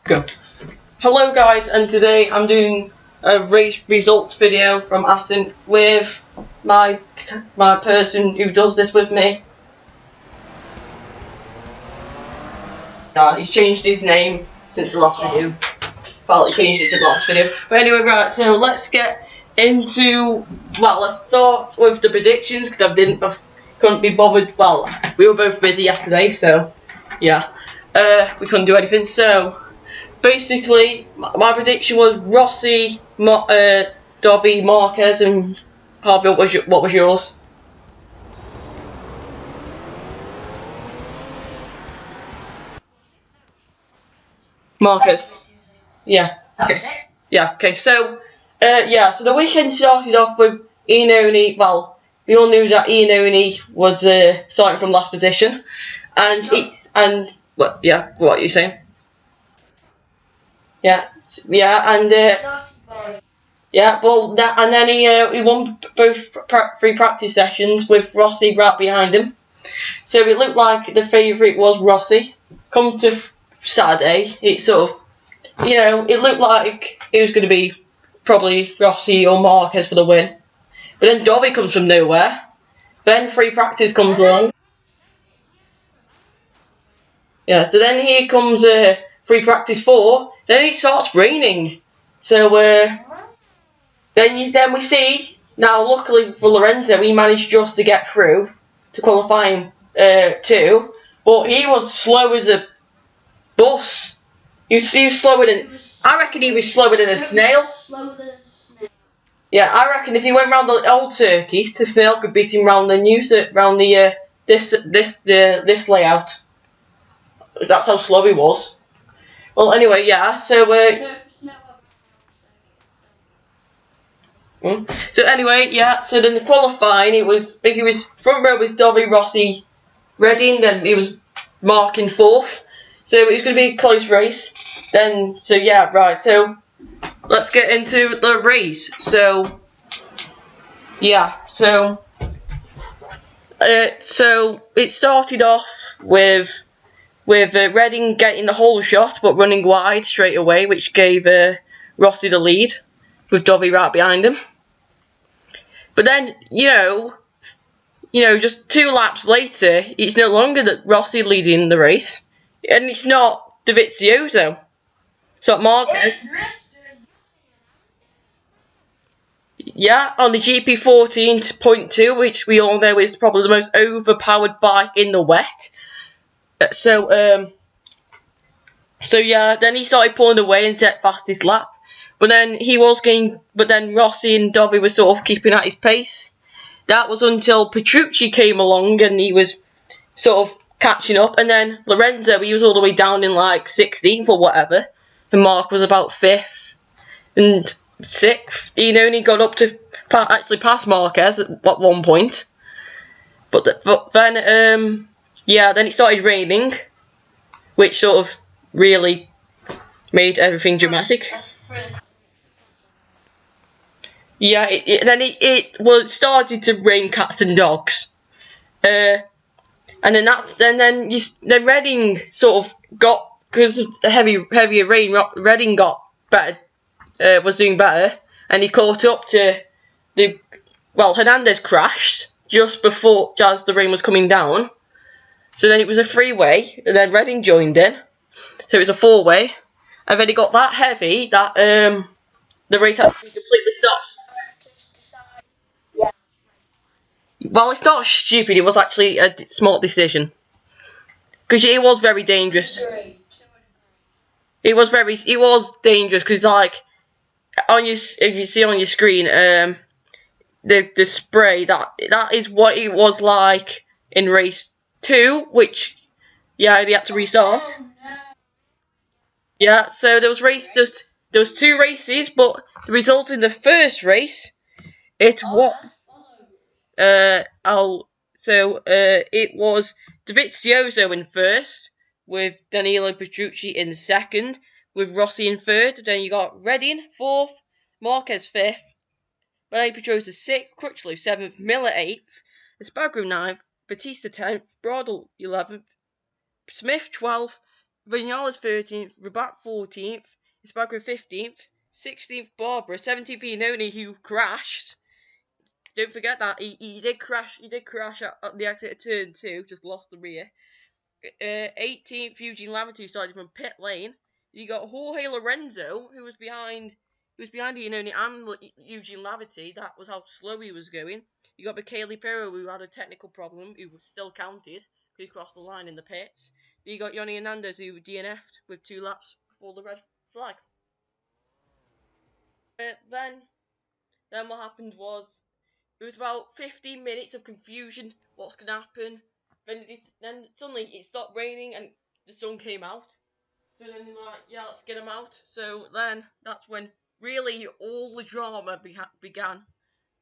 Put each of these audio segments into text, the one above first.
Go. Hello guys, and today I'm doing a race results video from Assen with my person who does this with me. He's changed his name since the last video. Well, he changed it to the last video. But anyway, right, so let's get into, let's start with the predictions, because I couldn't be bothered. Well, we were both busy yesterday, so yeah, we couldn't do anything. So basically, my prediction was Rossi, Dobby, Marquez, and Harvey. What was yours? Marquez. Yeah. Okay. Yeah. Okay. So, So the weekend started off with Iannone. Well, we all knew that Iannone was starting from last position, and what? Yeah. What are you saying? Yeah. Yeah. Well, and then he won both three practice sessions with Rossi right behind him. So it looked like the favourite was Rossi. Come to Saturday, it sort of, it looked like it was going to be probably Rossi or Marquez for the win. But then Dobby comes from nowhere. Then free practice comes along. Yeah, so then here comes free practice 4. Then it starts raining. So then we see, now luckily for Lorenzo, he managed just to get through to qualifying 2. But he was slow as a bus. He was slower than, I reckon he was slower than a snail. Yeah, I reckon if he went round the old circuits, the snail could beat him round the new round the this layout. That's how slow he was. Well, anyway, yeah. So anyway, yeah. So then the qualifying, it was front row was Dobby, Rossi, Redding. Then he was marking 4th. So it was going to be a close race. Then, so yeah, right. So let's get into the race. So yeah, so it started off with Redding getting the whole shot, but running wide straight away, which gave Rossi the lead, with Dobby right behind him. But then, just 2 laps later, it's no longer that Rossi leading the race, and it's not Dovizioso. It's not Marquez. Yeah, on the GP 14.2, which we all know is probably the most overpowered bike in the wet. So yeah, then he started pulling away and set fastest lap. But then Rossi and Dobby were sort of keeping at his pace. That was until Petrucci came along and he was sort of catching up. And then Lorenzo, he was all the way down in like 16th or whatever. And Mark was about 5th and 6th. He only got up to actually pass Marquez at one point. But then it started raining, which sort of really made everything dramatic. Yeah, it started to rain cats and dogs, and then Redding sort of got, because of the heavier rain, Redding got better, was doing better, and he caught up to Hernandez crashed just as the rain was coming down. So then it was a 3-way, and then Redding joined in, so it was a 4-way, and then it got that heavy that the race had to be completely stopped. Well, it's not stupid, it was actually a smart decision. Because it was very dangerous. It was dangerous, because like, if you see on your screen, the spray, that is what it was like in race 2, which, yeah, they had to restart. Yeah, so there was 2 races, but the result in the first race, it was Dovizioso in first, with Danilo Petrucci in second, with Rossi in third. Then you got Redding 4th, Marquez 5th, Danilo Petrucci 6th, Crutchlow 7th, Miller 8th, Espargaro 9th, Batista 10th, Bradle 11th, Smith 12th, Vinales 13th, Rabat 14th, Espargaro 15th, 16th Barbara, 17th Iannone, who crashed. Don't forget that he did crash. He did crash at the exit of turn 2, just lost the rear. 18th Eugene Laverty started from pit lane. You got Jorge Lorenzo, who was behind Iannone and Eugene Laverty. That was how slow he was going. You got Michele Pirro, who had a technical problem, who was still counted because he crossed the line in the pits. You got Yoni Hernandez, who DNF'd with 2 laps before the red flag. Then what happened was it was about 15 minutes of confusion. What's gonna happen? Then suddenly it stopped raining and the sun came out. So then they're like, yeah, let's get him out. So then that's when really all the drama began.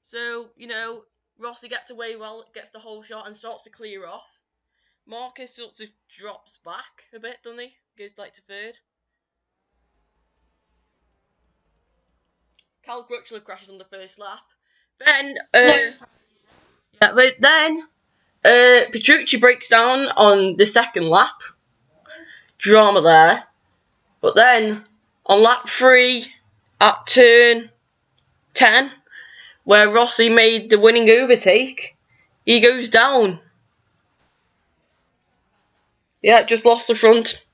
So, Rossi gets away well, gets the whole shot and starts to clear off. Marcus sort of drops back a bit, doesn't he? Goes like to third. Cal Crutchlow crashes on the first lap. Then Petrucci breaks down on the second lap. Drama there. But then, on lap 3, at turn 10, where Rossi made the winning overtake, he goes down. Yeah, just lost the front.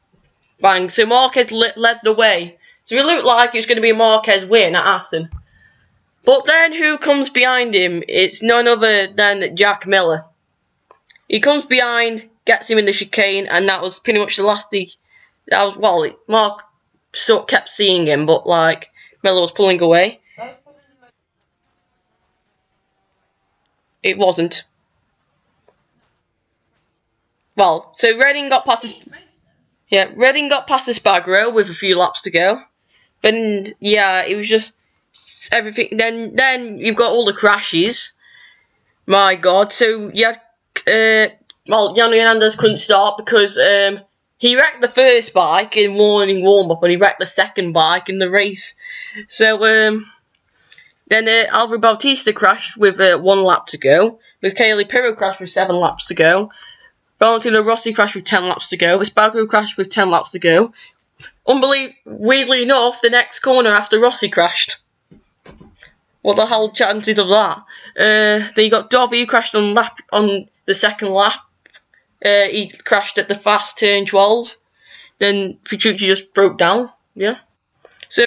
Bang. So Marquez led the way. So it looked like it was going to be a Marquez win at Assen. But then who comes behind him? It's none other than Jack Miller. He comes behind, gets him in the chicane, and that was pretty much the last Mark kept seeing him, but Miller was pulling away. It wasn't. Well, so Redding got past Espargaro with a few laps to go. Then it was just everything. Then you've got all the crashes. My God! So you had Yoni Hernandez couldn't start because he wrecked the first bike in morning warm up and he wrecked the second bike in the race. So then Alvaro Bautista crashed with 1 lap to go. Michele Pirro crashed with 7 laps to go. Valentino Rossi crashed with 10 laps to go. Espargaro crashed with 10 laps to go. Weirdly enough, the next corner after Rossi crashed. What the hell chances of that? Then you got Dovi who crashed on the second lap. He crashed at the fast turn 12. Then Petrucci just broke down. Yeah. So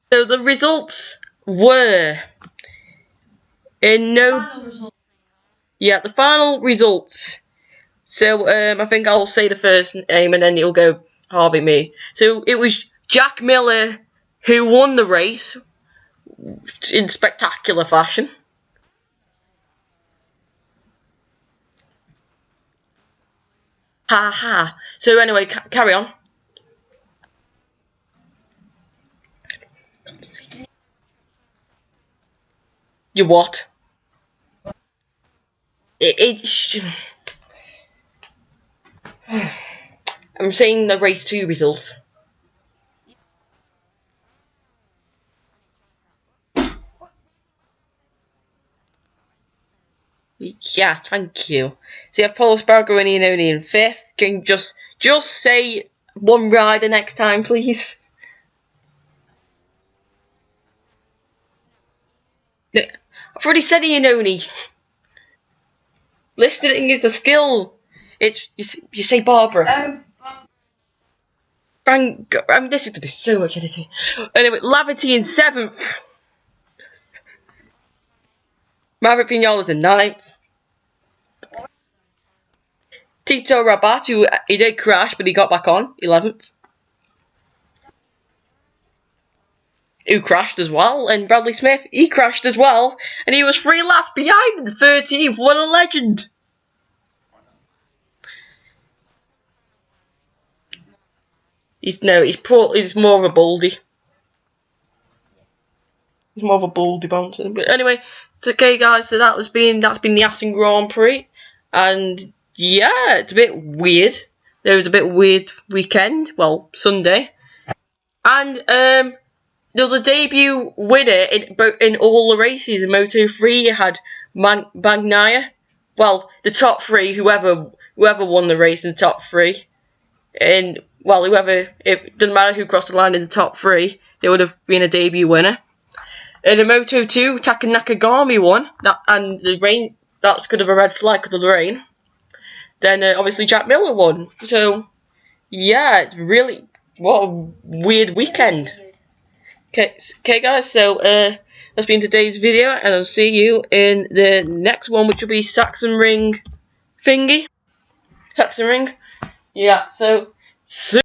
the results were the final results. So I think I'll say the first name and then it'll go Harvey me. So it was Jack Miller who won the race in spectacular fashion. Ha ha. So anyway, carry on. You what? I'm saying the race 2 results. Yeah, thank you. So you have Paul Espargaro and Iannone in 5th. Can you just say one rider next time, please? I've already said Iannone. Listening is a skill. It's you say Barbara. This is going to be so much editing. Anyway, Laverty in 7th. Maverick Vinales in 9th. Tito Rabat, he did crash, but he got back on, 11th. Who crashed as well, and Bradley Smith, he crashed as well, and he was 3 laps behind in 13th. What a legend! He's more of a baldy. He's more of a baldy bouncer. But anyway, it's okay, guys. So that's been the Assen Grand Prix, and yeah, it's a bit weird. There was a bit weird weekend. Well, Sunday, and there was a debut winner in all the races in Moto3. You had Bagnaia. Well, the top 3, whoever won the race in the top 3. And well, whoever, it doesn't matter who crossed the line in the top 3, they would have been a debut winner. In the Moto2, Taka Nakagami won, and the rain, that's because of a red flag because of the rain. Then obviously Jack Miller won. So yeah, it's really, what a weird weekend. Okay guys, so that's been today's video, and I'll see you in the next one, which will be Saxon Ring thingy. Saxon Ring. Yeah, so